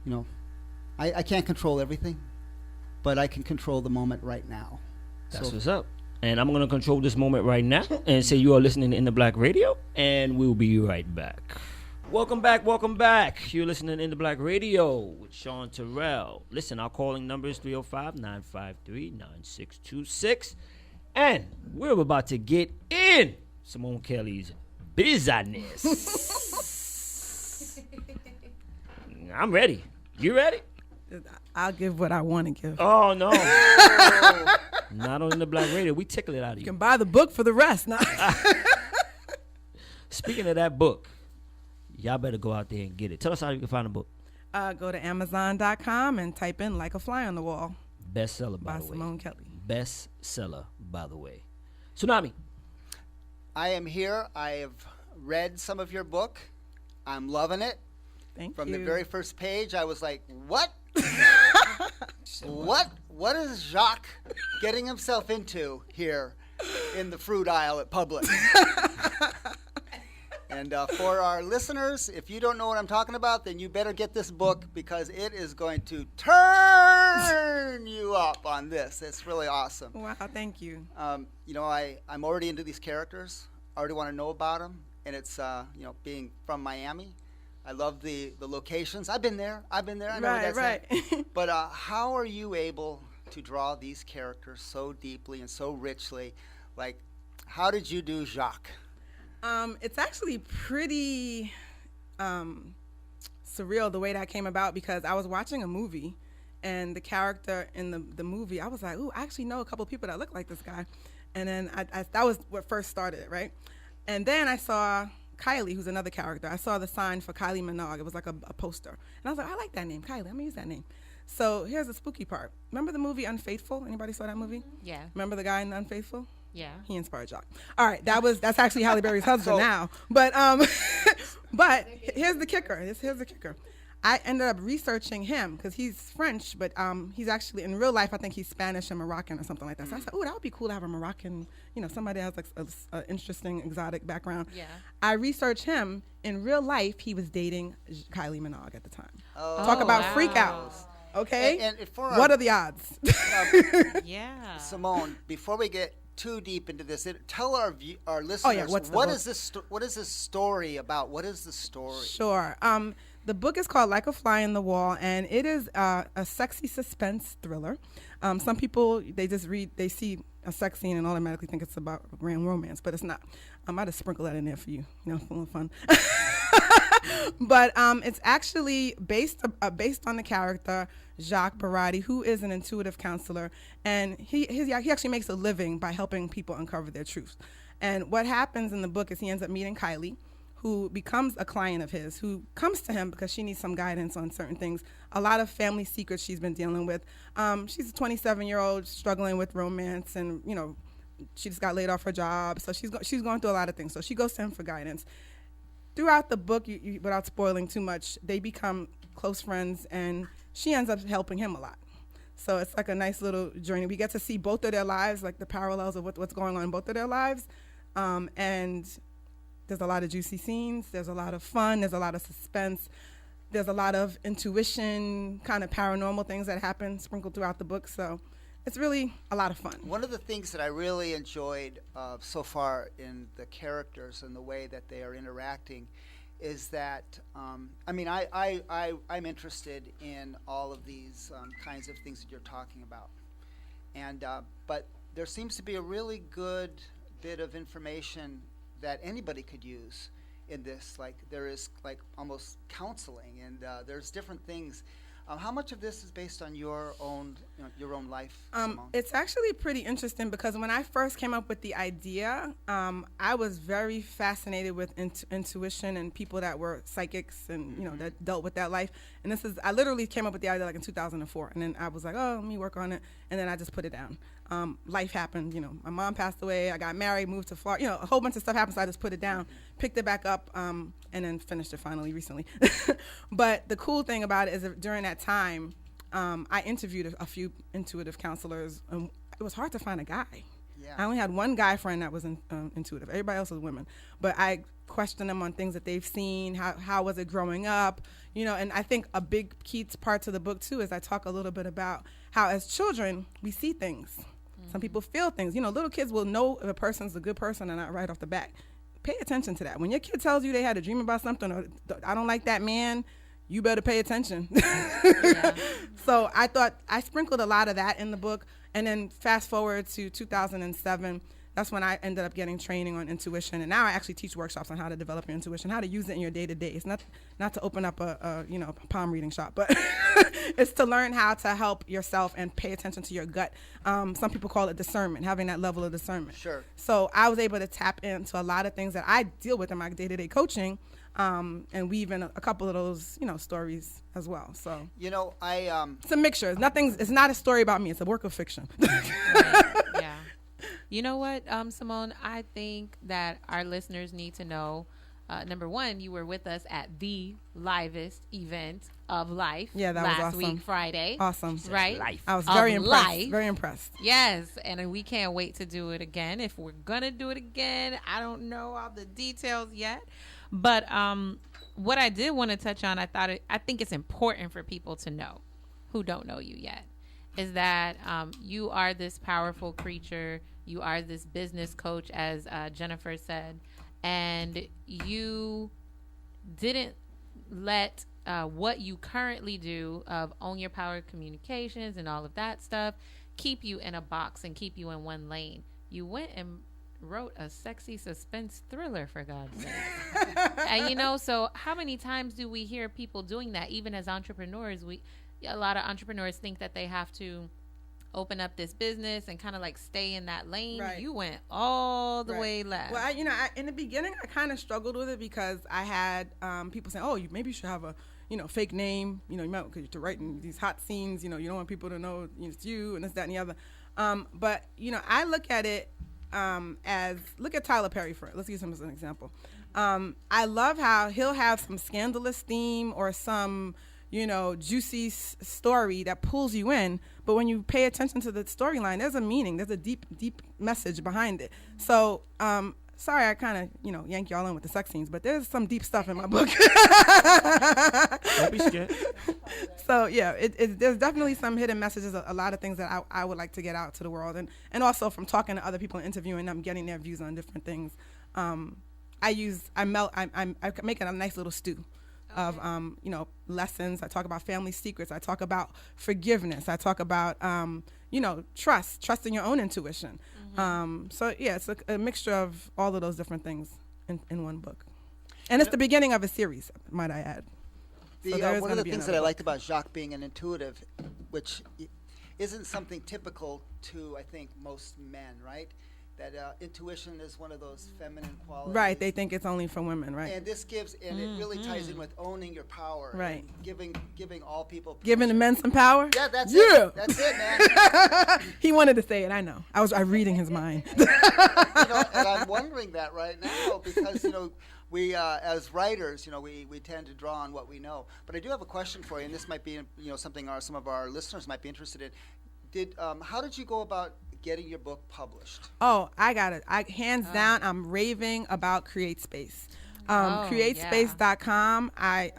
you know, I can't control everything, but I can control the moment right now. That's what's up. And I'm going to control this moment right now and say you are listening to In the Black Radio, and we'll be right back. Welcome back. You're listening to In the Black Radio with Sean Terrell. Listen, our calling number is 305-953-9626. And we're about to get in Simone Kelly's business. I'm ready. You ready? I'll give what I want to give. Oh, no. Not on the Black Radio. We tickle it out of you. You can buy the book for the rest. No. Speaking of that book, y'all better go out there and get it. Tell us how you can find the book. Go to Amazon.com and type in Like a Fly on the Wall. Bestseller, by the way. Simone Kelly. Bestseller, by the way. Tsunami. I am here. I have read some of your book. I'm loving it. Thank From you. the very first page, I was like, what? What is Jacques getting himself into here in the fruit aisle at Publix? And for our listeners, if you don't know what I'm talking about, then you better get this book because it is going to turn you up on this. It's really awesome. Wow, thank you. You know, I'm already into these characters. I already want to know about them. And it's, you know, being from Miami. I love the locations. I've been there. I know where that's right. at. But how are you able to draw these characters so deeply and so richly? Like, how did you do Jacques? It's actually pretty surreal the way that came about because I was watching a movie, and the character in the movie, I was like, ooh, I actually know a couple of people that look like this guy. And then that was what first started it, right? And then I saw Kylie, who's another character. I saw the sign for Kylie Minogue. It was like a poster. And I was like, I like that name, Kylie. I'm going to use that name. So here's the spooky part. Remember the movie Unfaithful? Anybody saw that movie? Yeah. Remember the guy in Unfaithful? Yeah. He inspired Jacques. All right, that's actually Halle Berry's husband now. But but here's the kicker. Here's the kicker. I ended up researching him because he's French, but he's actually, in real life, I think he's Spanish and Moroccan or something like that. So I said, oh, that would be cool to have a Moroccan, you know, somebody that has like an interesting, exotic background. Yeah. I researched him. In real life, he was dating Kylie Minogue at the time. Oh. Talk about wow. freak outs. Okay? And for what are the odds? Yeah. Simone, before we get too deep into this, tell our listeners, what is this story about? What is the story? Sure. The book is called Like a Fly on the Wall, and it is a sexy suspense thriller. Some people, they see a sex scene and automatically think it's about grand romance, but it's not. I might have sprinkled that in there for you, you know, full of fun. But it's actually based on the character Jacques Barati, who is an intuitive counselor, and he actually makes a living by helping people uncover their truths. And what happens in the book is he ends up meeting Kylie, who becomes a client of his, who comes to him because she needs some guidance on certain things. A lot of family secrets she's been dealing with. She's a 27-year-old struggling with romance, and you know, she just got laid off her job, so she's going through a lot of things. So she goes to him for guidance. Throughout the book, without spoiling too much, they become close friends, and she ends up helping him a lot. So it's like a nice little journey. We get to see both of their lives, like the parallels of what's going on in both of their lives, and there's a lot of juicy scenes. There's a lot of fun. There's a lot of suspense. There's a lot of intuition, kind of paranormal things that happen sprinkled throughout the book. So it's really a lot of fun. One of the things that I really enjoyed so far in the characters and the way that they are interacting is that, I'm interested in all of these kinds of things that you're talking about. And but there seems to be a really good bit of information that anybody could use in this. Like there is like almost counseling, and there's different things. How much of this is based on your own life, Simone? It's actually pretty interesting because when I first came up with the idea, I was very fascinated with intuition and people that were psychics and you know that dealt with that life. And I literally came up with the idea like in 2004, and then I was like, oh, let me work on it, and then I just put it down. Life happened, you know. My mom passed away. I got married, moved to Florida. You know, a whole bunch of stuff happened, so I just put it down, picked it back up, and then finished it finally recently. But the cool thing about it is that during that time, I interviewed a few intuitive counselors. It was hard to find a guy. Yeah. I only had one guy friend that was intuitive. Everybody else was women. But I questioned them on things that they've seen. How was it growing up? And I think a big key part to the book, too, is I talk a little bit about how as children, we see things. Some people feel things. Little kids will know if a person's a good person or not right off the bat. Pay attention to that. When your kid tells you they had a dream about something, or I don't like that man, you better pay attention. Yeah. So I thought I sprinkled a lot of that in the book. And then fast forward to 2007, that's when I ended up getting training on intuition. And now I actually teach workshops on how to develop your intuition, how to use it in your day-to-day. It's not to open up a palm reading shop, but it's to learn how to help yourself and pay attention to your gut. Some people call it discernment, having that level of discernment. Sure. So I was able to tap into a lot of things that I deal with in my day-to-day coaching, and weave in a couple of those, stories as well. So It's a mixture. It's not a story about me. It's a work of fiction. Yeah. You know what, Simone? I think that our listeners need to know, number one, you were with us at the livest event of life. Yeah, that was last awesome. week, Friday. Awesome. Right? Life. I was Of very impressed. life. Very impressed. Yes, and we can't wait to do it again. If we're gonna do it again, I don't know all the details yet, but what I did want to touch on, I think it's important for people to know who don't know you yet, is that you are this powerful creature. You are this business coach, as Jennifer said, and you didn't let what you currently do of Own Your Power Communications and all of that stuff keep you in a box and keep you in one lane. You went and wrote a sexy suspense thriller, for God's sake. And so how many times do we hear people doing that? Even as entrepreneurs, a lot of entrepreneurs think that they have to open up this business and kind of like stay in that lane. Right. You went all the Right. way left. Well, in the beginning, I kind of struggled with it because I had people saying, "Oh, maybe you should have a fake name. You might because you're writing these hot scenes. You don't want people to know it's you and this, that, and the other." But I look at it as look at Tyler Perry for it. Let's use him as an example. I love how he'll have some scandalous theme or some juicy story that pulls you in. But when you pay attention to the storyline, there's a meaning. There's a deep, deep message behind it. So, sorry, I kind of, yank y'all in with the sex scenes, but there's some deep stuff in my book. Don't be scared. So, yeah, there's definitely some hidden messages, a lot of things that I would like to get out to the world. And also from talking to other people and interviewing them, getting their views on different things. I make it a nice little stew of lessons. I talk about family secrets. I talk about forgiveness. I talk about trust in your own intuition. So yeah, it's a mixture of all of those different things in one book, and it's the beginning of a series, might I add. So One of the things that I liked about Jacques being an intuitive, which isn't something typical to, I think, most men, right? That intuition is one of those feminine qualities. Right, they think it's only for women, right? And this it really ties in with owning your power. Right. And giving all people permission. Giving the men some power? Yeah, that's Yeah. it. That's it, man. He wanted to say it, I know. I was reading his mind. And I'm wondering that right now because, we, as writers, we tend to draw on what we know. But I do have a question for you, and this might be, something some of our listeners might be interested in. How did you go about getting your book published? Oh, I got it. Hands down, I'm raving about CreateSpace. CreateSpace.com. I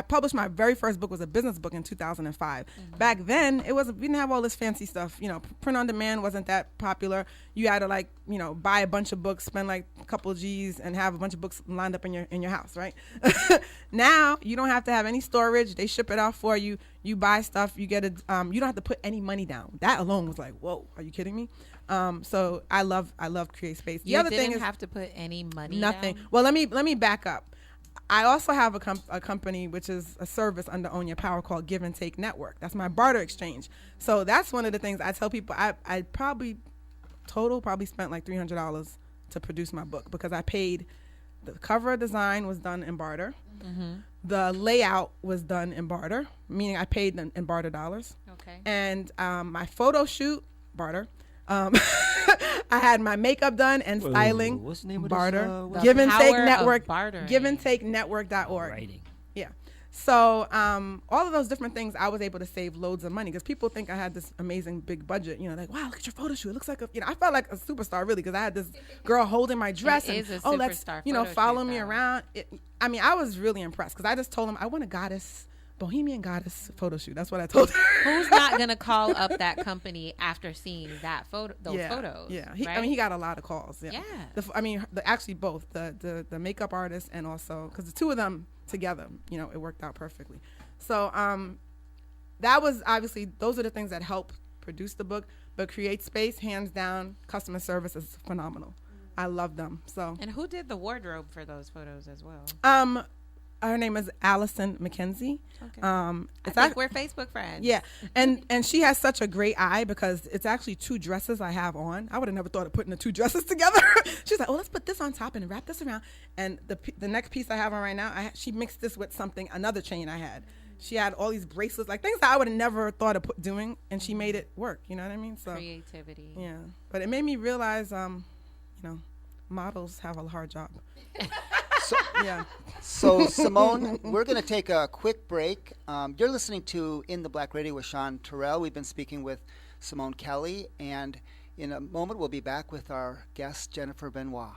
published my very first book was a business book in 2005. Back then, we didn't have all this fancy stuff. Print on demand wasn't that popular. You had to buy a bunch of books, spend like a couple of G's, and have a bunch of books lined up in your house, right? Now you don't have to have any storage. They ship it out for you. You buy stuff. You get it. You don't have to put any money down. That alone was like, whoa, are you kidding me? So I love CreateSpace. The other thing is have to put any money nothing. down? Well, let me back up. I also have a company which is a service under Own Your Power called Give and Take Network. That's my barter exchange. So that's one of the things I tell people. I probably spent like $300 to produce my book because I paid. The cover design was done in barter. The layout was done in barter, meaning I paid in barter dollars. Okay. And my photo shoot, barter. I had my makeup done and styling. What's the name of barter. this? Give and Take Power of Network. bartering. Give and Take Network.org. Writing. Yeah. So all of those different things, I was able to save loads of money because people think I had this amazing big budget. You know, like, wow, look at your photo shoot. It looks like I felt like a superstar really because I had this girl holding my dress It and is a let's superstar follow photo me shoot, though. around. I was really impressed because I just told them I want a goddess, bohemian goddess photo shoot. That's what I told her. Who's not gonna call up that company after seeing that those yeah, photos? Yeah, right? he got a lot of calls. Yeah, Yeah. Actually both the makeup artist and also because the two of them together, it worked out perfectly. So that was obviously those are the things that help produce the book, but Create Space, hands down, customer service is phenomenal. I love them. So And who did the wardrobe for those photos as well? her name is Allison McKenzie. Okay. I think we're Facebook friends. Yeah, and she has such a great eye because it's actually 2 dresses I have on. I would have never thought of putting the 2 dresses together. She's like, oh, let's put this on top and wrap this around. And the next piece I have on right now, she mixed this with another chain I had. She had all these bracelets, like things that I would have never thought of doing, and she made it work. You know what I mean? So Creativity. yeah, but it made me realize, models have a hard job. So, Yeah. So, Simone, we're going to take a quick break. You're listening to In the Black Radio with Sean Terrell. We've been speaking with Simone Kelly, and in a moment we'll be back with our guest, Jennifer Benoit.